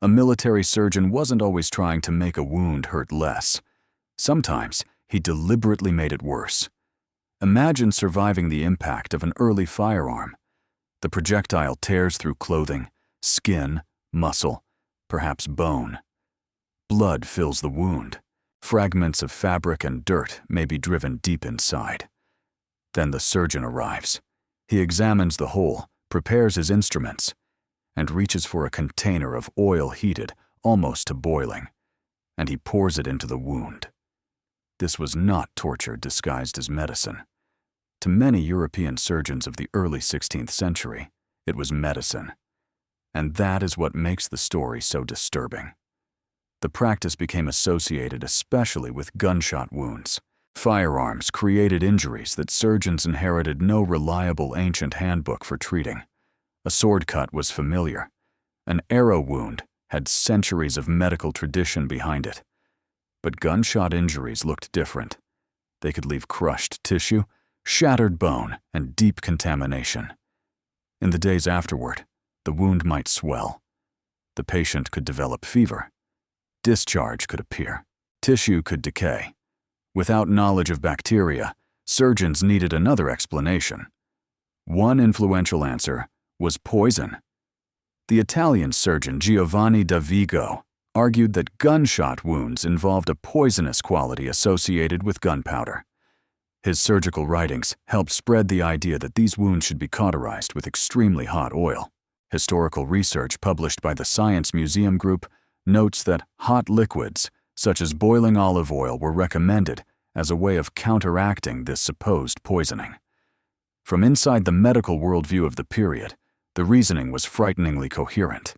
A military surgeon wasn't always trying to make a wound hurt less. Sometimes he deliberately made it worse. Imagine surviving the impact of an early firearm. The projectile tears through clothing, skin, muscle, perhaps bone. Blood fills the wound. Fragments of fabric and dirt may be driven deep inside. Then the surgeon arrives. He examines the hole, prepares his instruments, and reaches for a container of oil heated almost to boiling, and he pours it into the wound. This was not torture disguised as medicine. To many European surgeons of the early 16th century, it was medicine. And that is what makes the story so disturbing. The practice became associated especially with gunshot wounds. Firearms created injuries that surgeons inherited no reliable ancient handbook for treating. A sword cut was familiar. An arrow wound had centuries of medical tradition behind it. But gunshot injuries looked different. They could leave crushed tissue, shattered bone, and deep contamination. In the days afterward, the wound might swell. The patient could develop fever. Discharge could appear. Tissue could decay. Without knowledge of bacteria, surgeons needed another explanation. One influential answer was poison. The Italian surgeon Giovanni da Vigo argued that gunshot wounds involved a poisonous quality associated with gunpowder. His surgical writings helped spread the idea that these wounds should be cauterized with extremely hot oil. Historical research published by the Science Museum Group notes that hot liquids, such as boiling olive oil, were recommended as a way of counteracting this supposed poisoning. From inside the medical worldview of the period, the reasoning was frighteningly coherent.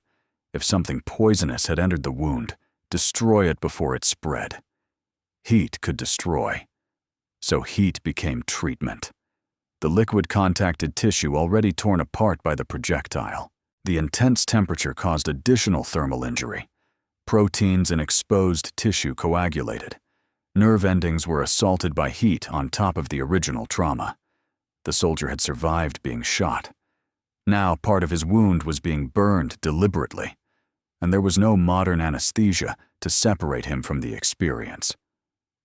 If something poisonous had entered the wound, destroy it before it spread. Heat could destroy. So heat became treatment. The liquid contacted tissue already torn apart by the projectile. The intense temperature caused additional thermal injury. Proteins in exposed tissue coagulated. Nerve endings were assaulted by heat on top of the original trauma. The soldier had survived being shot. Now part of his wound was being burned deliberately, and there was no modern anesthesia to separate him from the experience.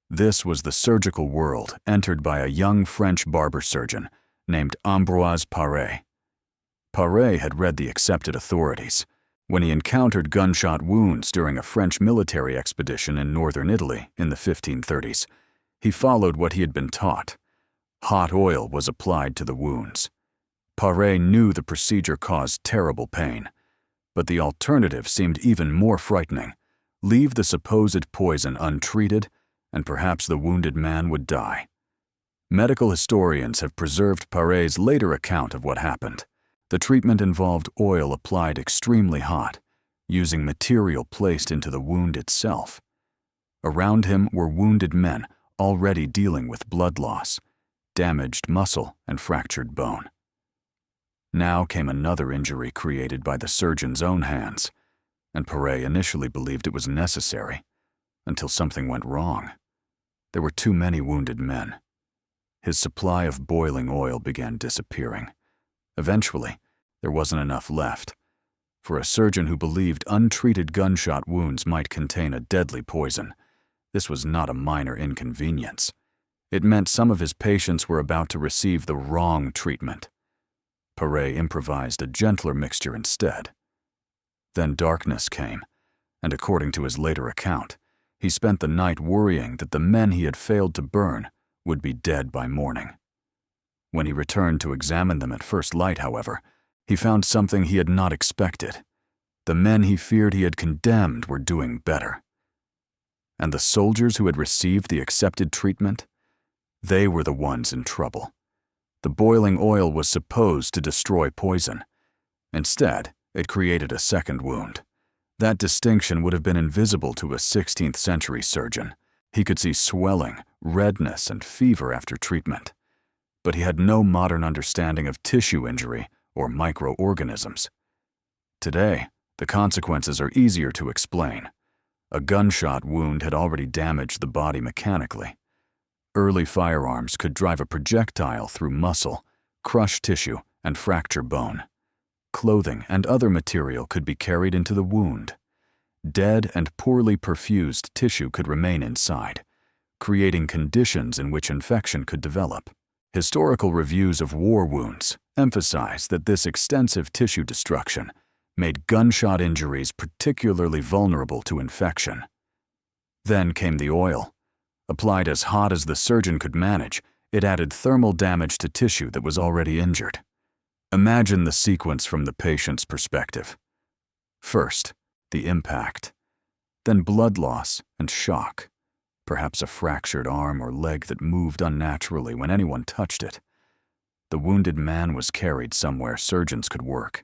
This was the surgical world entered by a young French barber surgeon named Ambroise Paré. Paré had read the accepted authorities. When he encountered gunshot wounds during a French military expedition in northern Italy in the 1530s, he followed what he had been taught. Hot oil was applied to the wounds. Paré knew the procedure caused terrible pain, but the alternative seemed even more frightening. Leave the supposed poison untreated, and perhaps the wounded man would die. Medical historians have preserved Paré's later account of what happened. The treatment involved oil applied extremely hot, using material placed into the wound itself. Around him were wounded men already dealing with blood loss, damaged muscle, and fractured bone. Now came another injury created by the surgeon's own hands, and Paré initially believed it was necessary, until something went wrong. There were too many wounded men. His supply of boiling oil began disappearing. Eventually, there wasn't enough left. For a surgeon who believed untreated gunshot wounds might contain a deadly poison, this was not a minor inconvenience. It meant some of his patients were about to receive the wrong treatment. Paré improvised a gentler mixture instead. Then darkness came, and according to his later account, he spent the night worrying that the men he had failed to burn would be dead by morning. When he returned to examine them at first light, however, he found something he had not expected. The men he feared he had condemned were doing better. And the soldiers who had received the accepted treatment? They were the ones in trouble. The boiling oil was supposed to destroy poison. Instead, it created a second wound. That distinction would have been invisible to a 16th century surgeon. He could see swelling, redness, and fever after treatment. But he had no modern understanding of tissue injury or microorganisms. Today, the consequences are easier to explain. A gunshot wound had already damaged the body mechanically. Early firearms could drive a projectile through muscle, crush tissue, and fracture bone. Clothing and other material could be carried into the wound. Dead and poorly perfused tissue could remain inside, creating conditions in which infection could develop. Historical reviews of war wounds emphasize that this extensive tissue destruction made gunshot injuries particularly vulnerable to infection. Then came the oil. Applied as hot as the surgeon could manage, it added thermal damage to tissue that was already injured. Imagine the sequence from the patient's perspective. First, the impact. Then blood loss and shock. Perhaps a fractured arm or leg that moved unnaturally when anyone touched it. The wounded man was carried somewhere surgeons could work.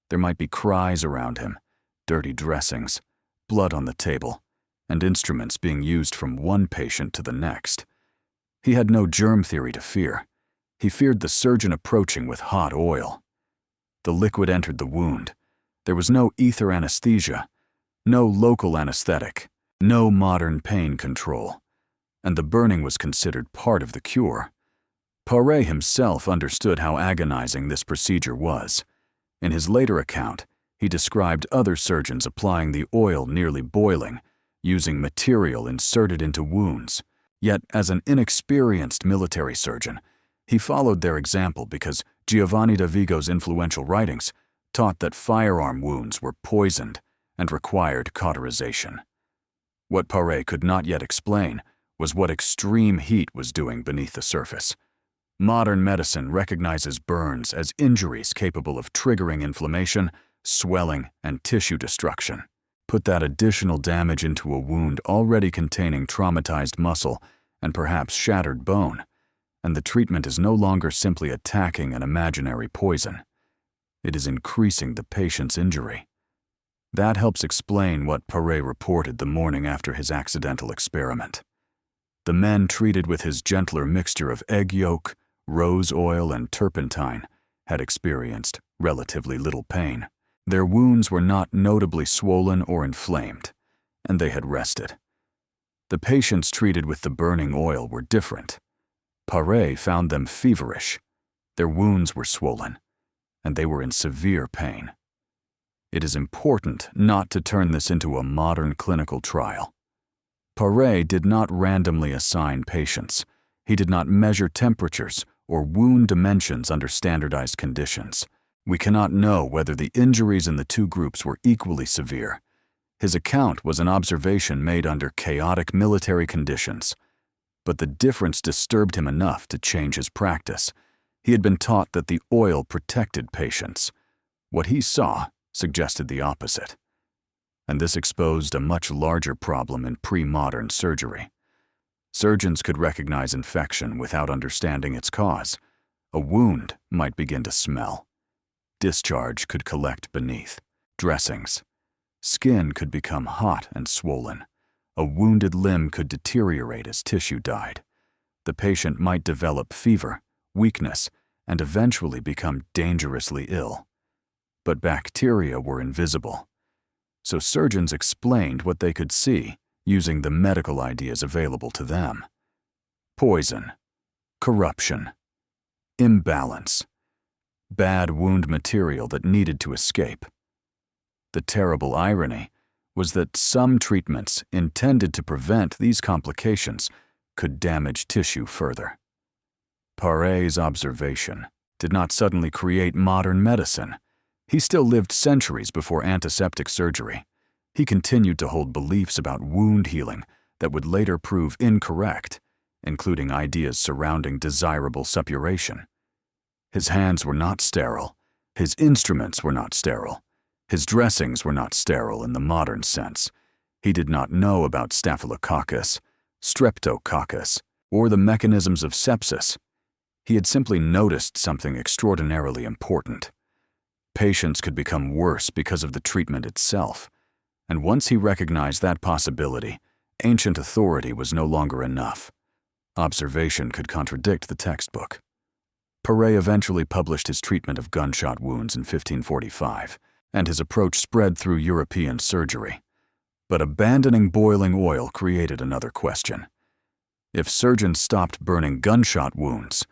There might be cries around him, dirty dressings, blood on the table, and instruments being used from one patient to the next. He had no germ theory to fear. He feared the surgeon approaching with hot oil. The liquid entered the wound. There was no ether anesthesia, no local anesthetic, no modern pain control, and the burning was considered part of the cure. Paré himself understood how agonizing this procedure was. In his later account, he described other surgeons applying the oil nearly boiling, using material inserted into wounds. Yet, as an inexperienced military surgeon, he followed their example because Giovanni da Vigo's influential writings taught that firearm wounds were poisoned and required cauterization. What Paré could not yet explain was what extreme heat was doing beneath the surface. Modern medicine recognizes burns as injuries capable of triggering inflammation, swelling, and tissue destruction. Put that additional damage into a wound already containing traumatized muscle and perhaps shattered bone, and the treatment is no longer simply attacking an imaginary poison. It is increasing the patient's injury. That helps explain what Paré reported the morning after his accidental experiment. The men treated with his gentler mixture of egg yolk, rose oil, and turpentine had experienced relatively little pain. Their wounds were not notably swollen or inflamed, and they had rested. The patients treated with the burning oil were different. Paré found them feverish. Their wounds were swollen, and they were in severe pain. It is important not to turn this into a modern clinical trial. Paré did not randomly assign patients. He did not measure temperatures or wound dimensions under standardized conditions. We cannot know whether the injuries in the two groups were equally severe. His account was an observation made under chaotic military conditions. But the difference disturbed him enough to change his practice. He had been taught that the oil protected patients. What he saw suggested the opposite. And this exposed a much larger problem in pre-modern surgery. Surgeons could recognize infection without understanding its cause. A wound might begin to smell. Discharge could collect beneath. Dressings. Skin could become hot and swollen. A wounded limb could deteriorate as tissue died. The patient might develop fever, weakness, and eventually become dangerously ill. But bacteria were invisible. So surgeons explained what they could see using the medical ideas available to them. Poison, corruption, imbalance, bad wound material that needed to escape. The terrible irony was that some treatments intended to prevent these complications could damage tissue further. Paré's observation did not suddenly create modern medicine. He still lived centuries before antiseptic surgery. He continued to hold beliefs about wound healing that would later prove incorrect, including ideas surrounding desirable suppuration. His hands were not sterile. His instruments were not sterile. His dressings were not sterile in the modern sense. He did not know about staphylococcus, streptococcus, or the mechanisms of sepsis. He had simply noticed something extraordinarily important. Patients could become worse because of the treatment itself. And once he recognized that possibility, ancient authority was no longer enough. Observation could contradict the textbook. Paré eventually published his treatment of gunshot wounds in 1545, and his approach spread through European surgery. But abandoning boiling oil created another question. If surgeons stopped burning gunshot wounds,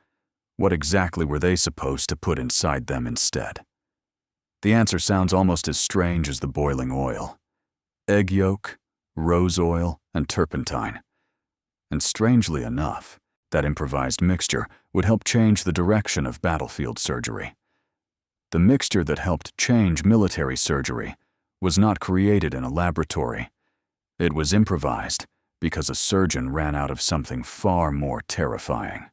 what exactly were they supposed to put inside them instead? The answer sounds almost as strange as the boiling oil. egg yolk, rose oil, and turpentine. And strangely enough, that improvised mixture would help change the direction of battlefield surgery. The mixture that helped change military surgery was not created in a laboratory. It was improvised because a surgeon ran out of something far more terrifying.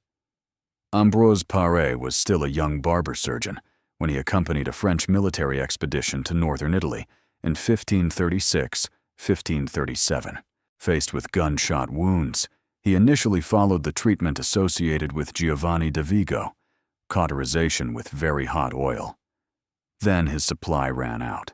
Ambroise Paré was still a young barber surgeon when he accompanied a French military expedition to northern Italy in 1536-1537. Faced with gunshot wounds, he initially followed the treatment associated with Giovanni da Vigo, cauterization with very hot oil. Then his supply ran out.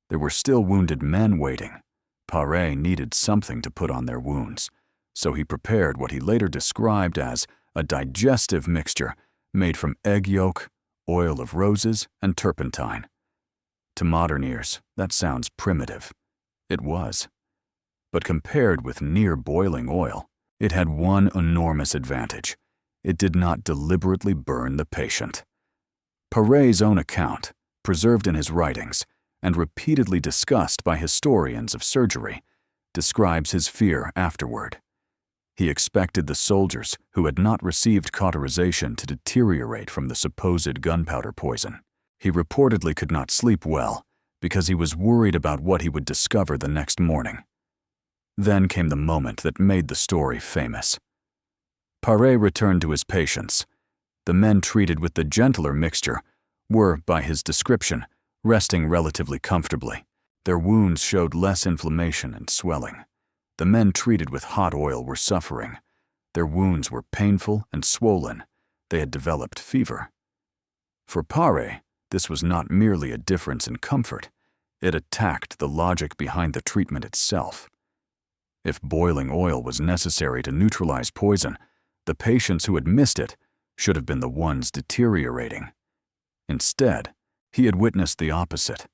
There were still wounded men waiting. Paré needed something to put on their wounds, so he prepared what he later described as a digestive mixture made from egg yolk, oil of roses, and turpentine. To modern ears, that sounds primitive. It was. But compared with near-boiling oil, it had one enormous advantage. It did not deliberately burn the patient. Paré's own account, preserved in his writings and repeatedly discussed by historians of surgery, describes his fear afterward. He expected the soldiers who had not received cauterization to deteriorate from the supposed gunpowder poison. He reportedly could not sleep well because he was worried about what he would discover the next morning. Then came the moment that made the story famous. Paré returned to his patients. The men treated with the gentler mixture were, by his description, resting relatively comfortably. Their wounds showed less inflammation and swelling. The men treated with hot oil were suffering. Their wounds were painful and swollen. They had developed fever. For Paré, this was not merely a difference in comfort. It attacked the logic behind the treatment itself. If boiling oil was necessary to neutralize poison, the patients who had missed it should have been the ones deteriorating. Instead, he had witnessed the opposite.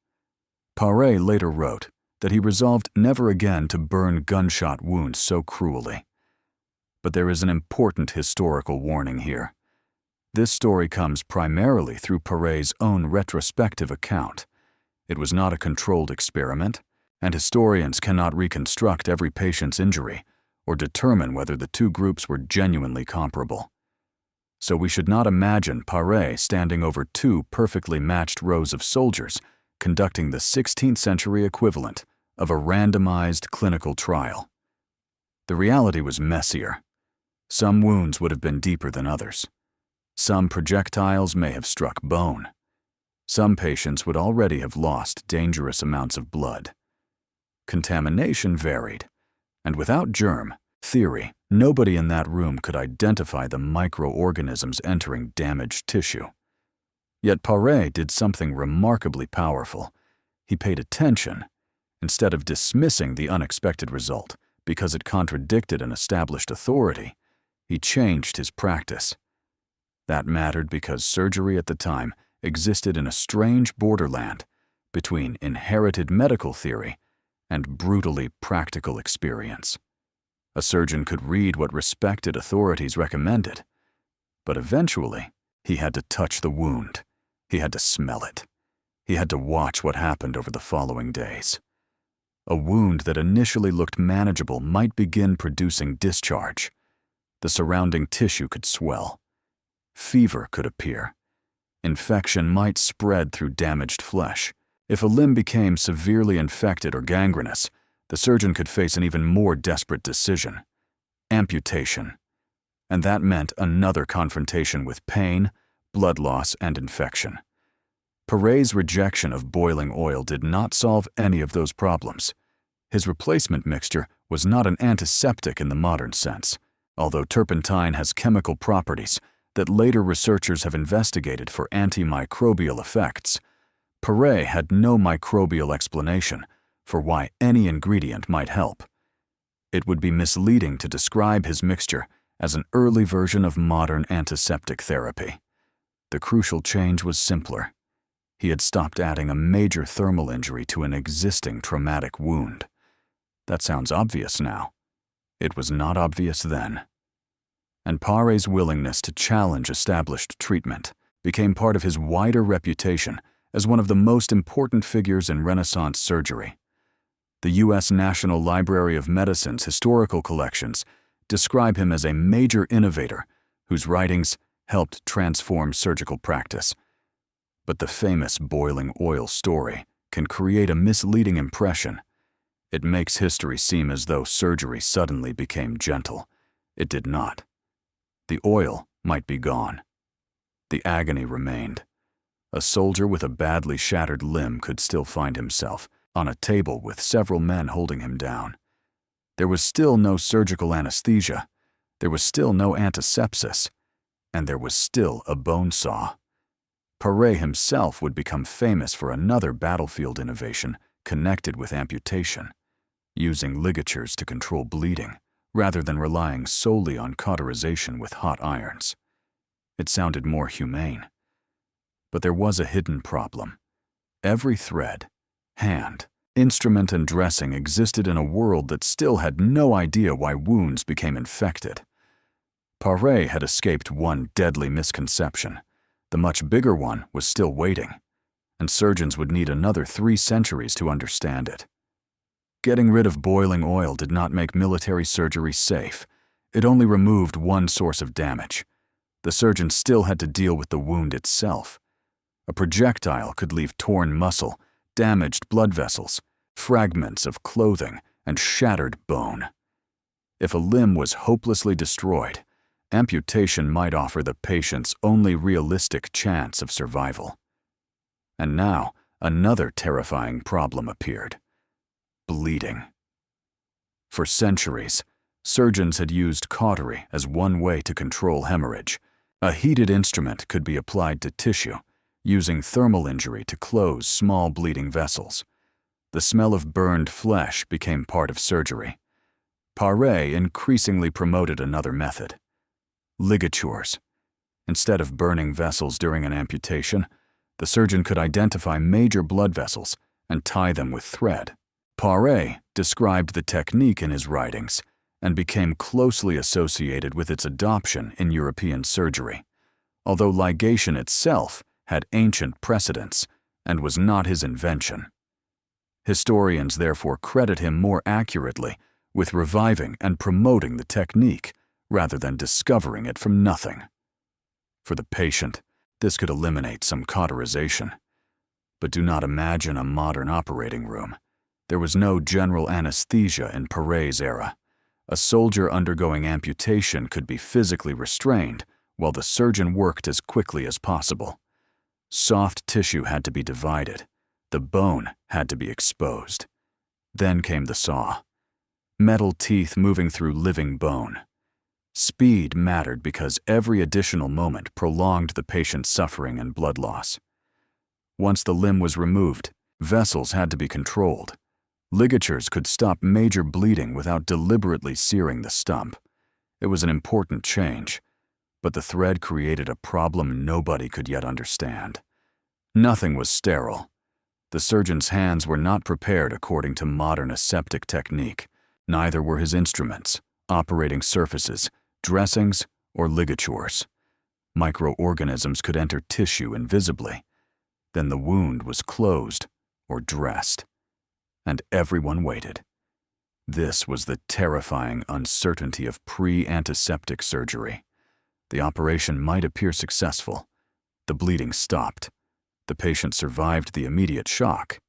Paré later wrote that he resolved never again to burn gunshot wounds so cruelly. But there is an important historical warning here. This story comes primarily through Paré's own retrospective account. It was not a controlled experiment, and historians cannot reconstruct every patient's injury or determine whether the two groups were genuinely comparable. So we should not imagine Paré standing over two perfectly matched rows of soldiers conducting the 16th century equivalent of a randomized clinical trial. The reality was messier. Some wounds would have been deeper than others. Some projectiles may have struck bone. Some patients would already have lost dangerous amounts of blood. Contamination varied, and without germ theory, nobody in that room could identify the microorganisms entering damaged tissue. Yet Paré did something remarkably powerful. He paid attention. Instead of dismissing the unexpected result because it contradicted an established authority, he changed his practice. That mattered because surgery at the time existed in a strange borderland between inherited medical theory and brutally practical experience. A surgeon could read what respected authorities recommended, but eventually he had to touch the wound. He had to smell it. He had to watch what happened over the following days. A wound that initially looked manageable might begin producing discharge. The surrounding tissue could swell. Fever could appear. Infection might spread through damaged flesh. If a limb became severely infected or gangrenous, the surgeon could face an even more desperate decision: amputation. And that meant another confrontation with pain, blood loss, and infection. Paré's rejection of boiling oil did not solve any of those problems. His replacement mixture was not an antiseptic in the modern sense, although turpentine has chemical properties that later researchers have investigated for antimicrobial effects. Paré had no microbial explanation for why any ingredient might help. It would be misleading to describe his mixture as an early version of modern antiseptic therapy. The crucial change was simpler. He had stopped adding a major thermal injury to an existing traumatic wound. That sounds obvious now. It was not obvious then. And Paré's willingness to challenge established treatment became part of his wider reputation as one of the most important figures in Renaissance surgery. The U.S. National Library of Medicine's historical collections describe him as a major innovator whose writings helped transform surgical practice. But the famous boiling oil story can create a misleading impression. It makes history seem as though surgery suddenly became gentle. It did not. The oil might be gone. The agony remained. A soldier with a badly shattered limb could still find himself on a table with several men holding him down. There was still no surgical anesthesia, there was still no antisepsis, and there was still a bone saw. Paré himself would become famous for another battlefield innovation connected with amputation, using ligatures to control bleeding rather than relying solely on cauterization with hot irons. It sounded more humane. But there was a hidden problem. Every thread, hand, instrument, and dressing existed in a world that still had no idea why wounds became infected. Paré had escaped one deadly misconception. The much bigger one was still waiting, and surgeons would need another 3 centuries to understand it. Getting rid of boiling oil did not make military surgery safe. It only removed one source of damage. The surgeon still had to deal with the wound itself. A projectile could leave torn muscle, damaged blood vessels, fragments of clothing, and shattered bone. If a limb was hopelessly destroyed, amputation might offer the patient's only realistic chance of survival. And now, another terrifying problem appeared: bleeding. For centuries, surgeons had used cautery as one way to control hemorrhage. A heated instrument could be applied to tissue, using thermal injury to close small bleeding vessels. The smell of burned flesh became part of surgery. Paré increasingly promoted another method: ligatures. Instead of burning vessels during an amputation, the surgeon could identify major blood vessels and tie them with thread. Paré described the technique in his writings and became closely associated with its adoption in European surgery, although ligation itself had ancient precedents and was not his invention. Historians therefore credit him more accurately with reviving and promoting the technique rather than discovering it from nothing. For the patient, this could eliminate some cauterization. But do not imagine a modern operating room. There was no general anesthesia in Paré's era. A soldier undergoing amputation could be physically restrained while the surgeon worked as quickly as possible. Soft tissue had to be divided. The bone had to be exposed. Then came the saw. Metal teeth moving through living bone. Speed mattered because every additional moment prolonged the patient's suffering and blood loss. Once the limb was removed, vessels had to be controlled. Ligatures could stop major bleeding without deliberately searing the stump. It was an important change, but the thread created a problem nobody could yet understand. Nothing was sterile. The surgeon's hands were not prepared according to modern aseptic technique. Neither were his instruments, operating surfaces, dressings, or ligatures. Microorganisms could enter tissue invisibly. Then the wound was closed or dressed, and everyone waited. This was the terrifying uncertainty of pre-antiseptic surgery. The operation might appear successful. The bleeding stopped. The patient survived the immediate shock.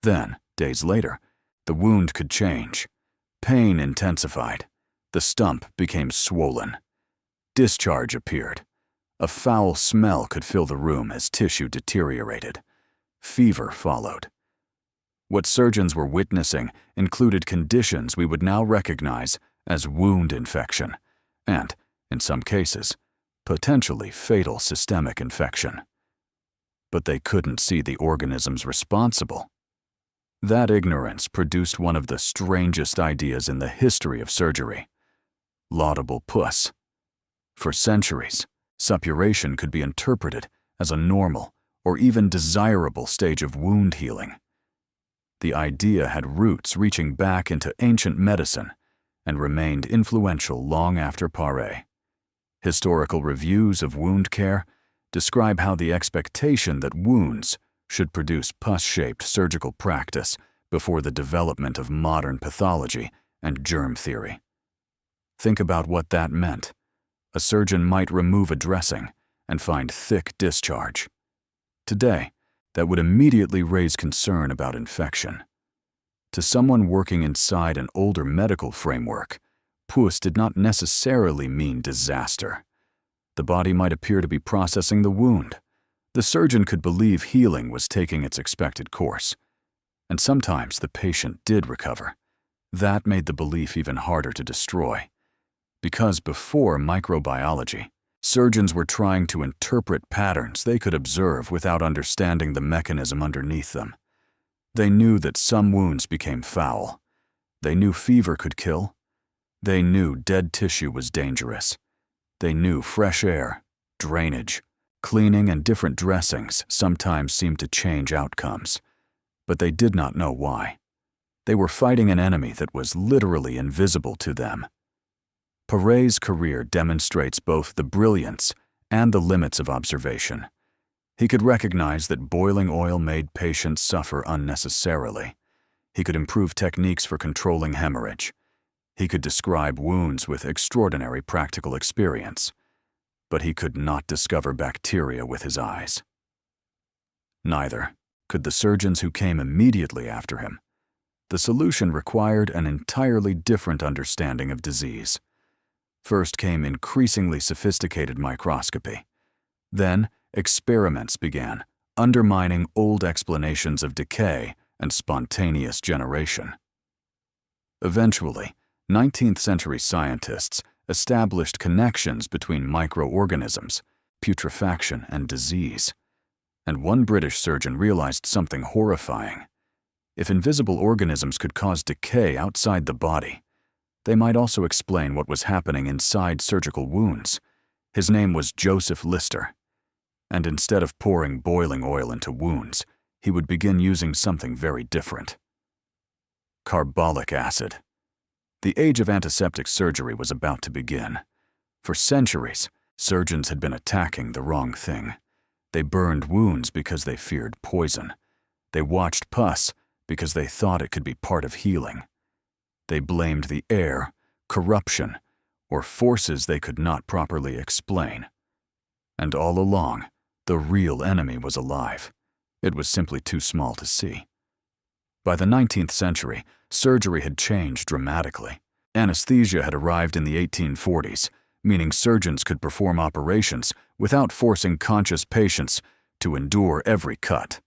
Then, days later, the wound could change. Pain intensified. The stump became swollen. Discharge appeared. A foul smell could fill the room as tissue deteriorated. Fever followed. What surgeons were witnessing included conditions we would now recognize as wound infection and, in some cases, potentially fatal systemic infection. But they couldn't see the organisms responsible. That ignorance produced one of the strangest ideas in the history of surgery: laudable puss. For centuries, suppuration could be interpreted as a normal or even desirable stage of wound healing. The idea had roots reaching back into ancient medicine and remained influential long after Paré. Historical reviews of wound care describe how the expectation that wounds should produce pus-shaped surgical practice before the development of modern pathology and germ theory. Think about what that meant. A surgeon might remove a dressing and find thick discharge. Today, that would immediately raise concern about infection. To someone working inside an older medical framework, pus did not necessarily mean disaster. The body might appear to be processing the wound. The surgeon could believe healing was taking its expected course. And sometimes the patient did recover. That made the belief even harder to destroy. Because before microbiology, surgeons were trying to interpret patterns they could observe without understanding the mechanism underneath them. They knew that some wounds became foul. They knew fever could kill. They knew dead tissue was dangerous. They knew fresh air, drainage, cleaning, and different dressings sometimes seemed to change outcomes. But they did not know why. They were fighting an enemy that was literally invisible to them. Paret's career demonstrates both the brilliance and the limits of observation. He could recognize that boiling oil made patients suffer unnecessarily. He could improve techniques for controlling hemorrhage. He could describe wounds with extraordinary practical experience. But he could not discover bacteria with his eyes. Neither could the surgeons who came immediately after him. The solution required an entirely different understanding of disease. First came increasingly sophisticated microscopy. Then, experiments began, undermining old explanations of decay and spontaneous generation. Eventually, 19th-century scientists established connections between microorganisms, putrefaction, and disease. And one British surgeon realized something horrifying. If invisible organisms could cause decay outside the body, they might also explain what was happening inside surgical wounds. His name was Joseph Lister. And instead of pouring boiling oil into wounds, he would begin using something very different. Carbolic acid. The age of antiseptic surgery was about to begin. For centuries, surgeons had been attacking the wrong thing. They burned wounds because they feared poison. They watched pus because they thought it could be part of healing. They blamed the air, corruption, or forces they could not properly explain. And all along, the real enemy was alive. It was simply too small to see. By the 19th century, surgery had changed dramatically. Anesthesia had arrived in the 1840s, meaning surgeons could perform operations without forcing conscious patients to endure every cut.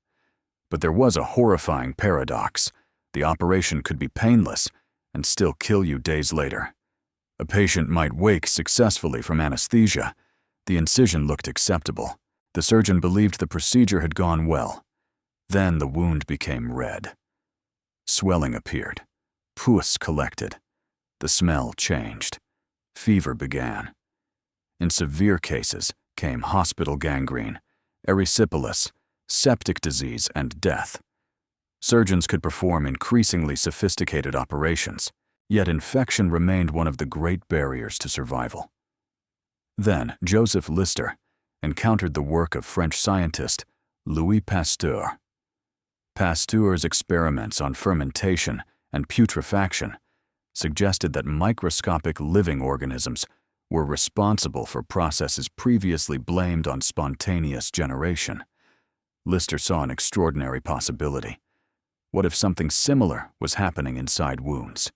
But there was a horrifying paradox. The operation could be painless and still kill you days later. A patient might wake successfully from anesthesia. The incision looked acceptable. The surgeon believed the procedure had gone well. Then the wound became red. Swelling appeared. Pus collected. The smell changed. Fever began. In severe cases came hospital gangrene, erysipelas, septic disease, and death. Surgeons could perform increasingly sophisticated operations, yet infection remained one of the great barriers to survival. Then Joseph Lister encountered the work of French scientist Louis Pasteur. Pasteur's experiments on fermentation and putrefaction suggested that microscopic living organisms were responsible for processes previously blamed on spontaneous generation. Lister saw an extraordinary possibility. What if something similar was happening inside wounds?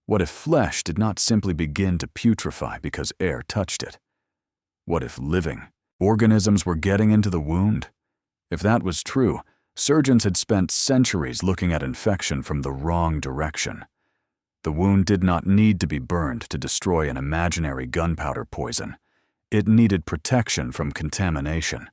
What if flesh did not simply begin to putrefy because air touched it? What if living organisms were getting into the wound? If that was true, surgeons had spent centuries looking at infection from the wrong direction. The wound did not need to be burned to destroy an imaginary gunpowder poison. It needed protection from contamination.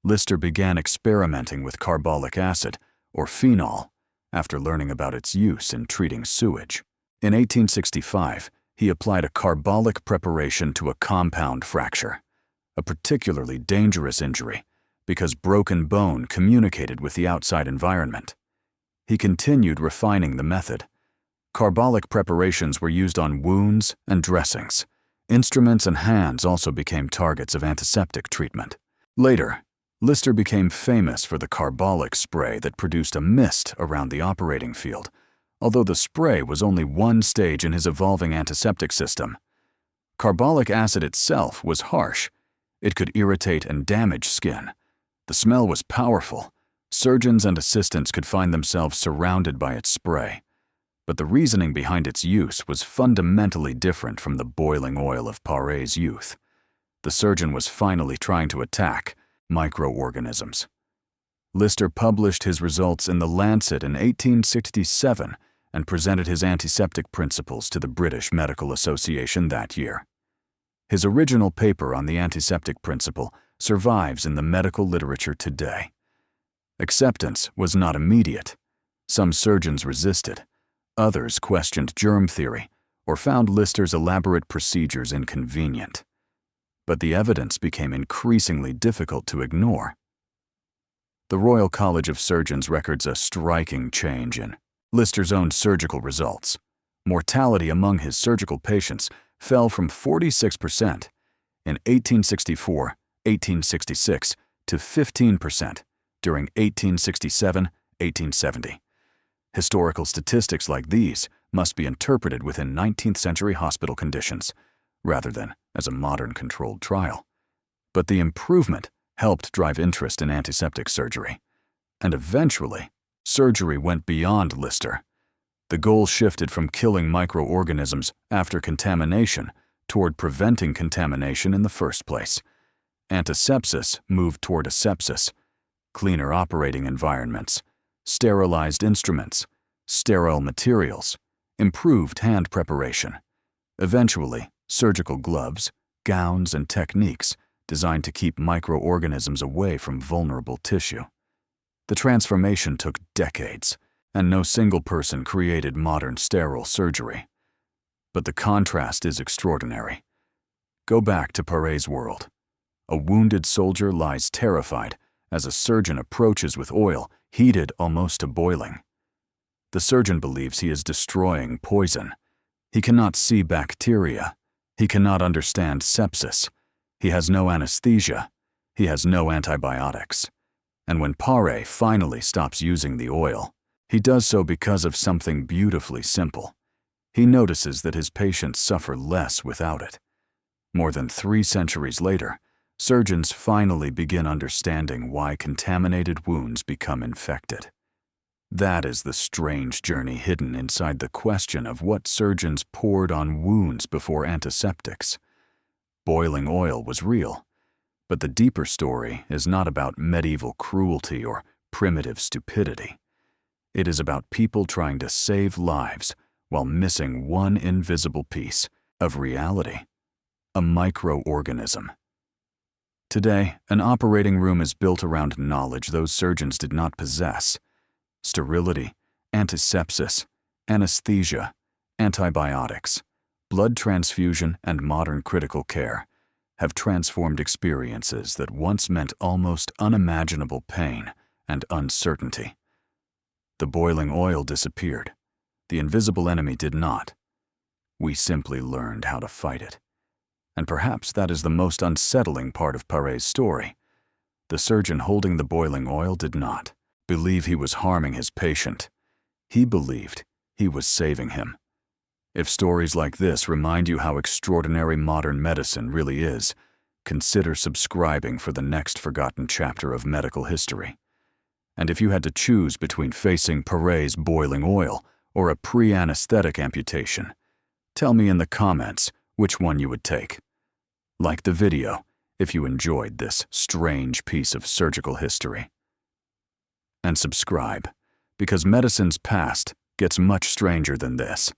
Lister began experimenting with carbolic acid, or phenol, after learning about its use in treating sewage. In 1865, he applied a carbolic preparation to a compound fracture, a particularly dangerous injury because broken bone communicated with the outside environment. He continued refining the method. Carbolic preparations were used on wounds and dressings. Instruments and hands also became targets of antiseptic treatment. Later, Lister became famous for the carbolic spray that produced a mist around the operating field, although the spray was only one stage in his evolving antiseptic system. Carbolic acid itself was harsh. It could irritate and damage skin. The smell was powerful. Surgeons and assistants could find themselves surrounded by its spray. But the reasoning behind its use was fundamentally different from the boiling oil of Pare's youth. The surgeon was finally trying to attack microorganisms. Lister published his results in The Lancet in 1867 and presented his antiseptic principles to the British Medical Association that year. His original paper on the antiseptic principle survives in the medical literature today. Acceptance was not immediate. Some surgeons resisted. Others questioned germ theory or found Lister's elaborate procedures inconvenient. But the evidence became increasingly difficult to ignore. The Royal College of Surgeons records a striking change in Lister's own surgical results. Mortality among his surgical patients fell from 46% in 1864, 1866 to 15% during 1867, 1870. Historical statistics like these must be interpreted within 19th century hospital conditions, rather than as a modern controlled trial. But the improvement helped drive interest in antiseptic surgery. And eventually, surgery went beyond Lister. The goal shifted from killing microorganisms after contamination toward preventing contamination in the first place. Antisepsis moved toward asepsis, cleaner operating environments, sterilized instruments, sterile materials, improved hand preparation. Eventually, surgical gloves, gowns, and techniques designed to keep microorganisms away from vulnerable tissue. The transformation took decades, and no single person created modern sterile surgery. But the contrast is extraordinary. Go back to Pare's world. A wounded soldier lies terrified as a surgeon approaches with oil heated almost to boiling. The surgeon believes he is destroying poison. He cannot see bacteria. He cannot understand sepsis. He has no anesthesia. He has no antibiotics. And when Pare finally stops using the oil, he does so because of something beautifully simple. He notices that his patients suffer less without it. More than 3 centuries later, surgeons finally begin understanding why contaminated wounds become infected. That is the strange journey hidden inside the question of what surgeons poured on wounds before antiseptics. Boiling oil was real, but the deeper story is not about medieval cruelty or primitive stupidity. It is about people trying to save lives while missing one invisible piece of reality: a microorganism. Today, an operating room is built around knowledge those surgeons did not possess. Sterility, antisepsis, anesthesia, antibiotics, blood transfusion, and modern critical care have transformed experiences that once meant almost unimaginable pain and uncertainty. The boiling oil disappeared. The invisible enemy did not. We simply learned how to fight it. And perhaps that is the most unsettling part of Pare's story. The surgeon holding the boiling oil did not believe he was harming his patient. He believed he was saving him. If stories like this remind you how extraordinary modern medicine really is, consider subscribing for the next forgotten chapter of medical history. And if you had to choose between facing Pare's boiling oil or a pre-anesthetic amputation, tell me in the comments which one you would take. Like the video if you enjoyed this strange piece of surgical history. And subscribe, because medicine's past gets much stranger than this.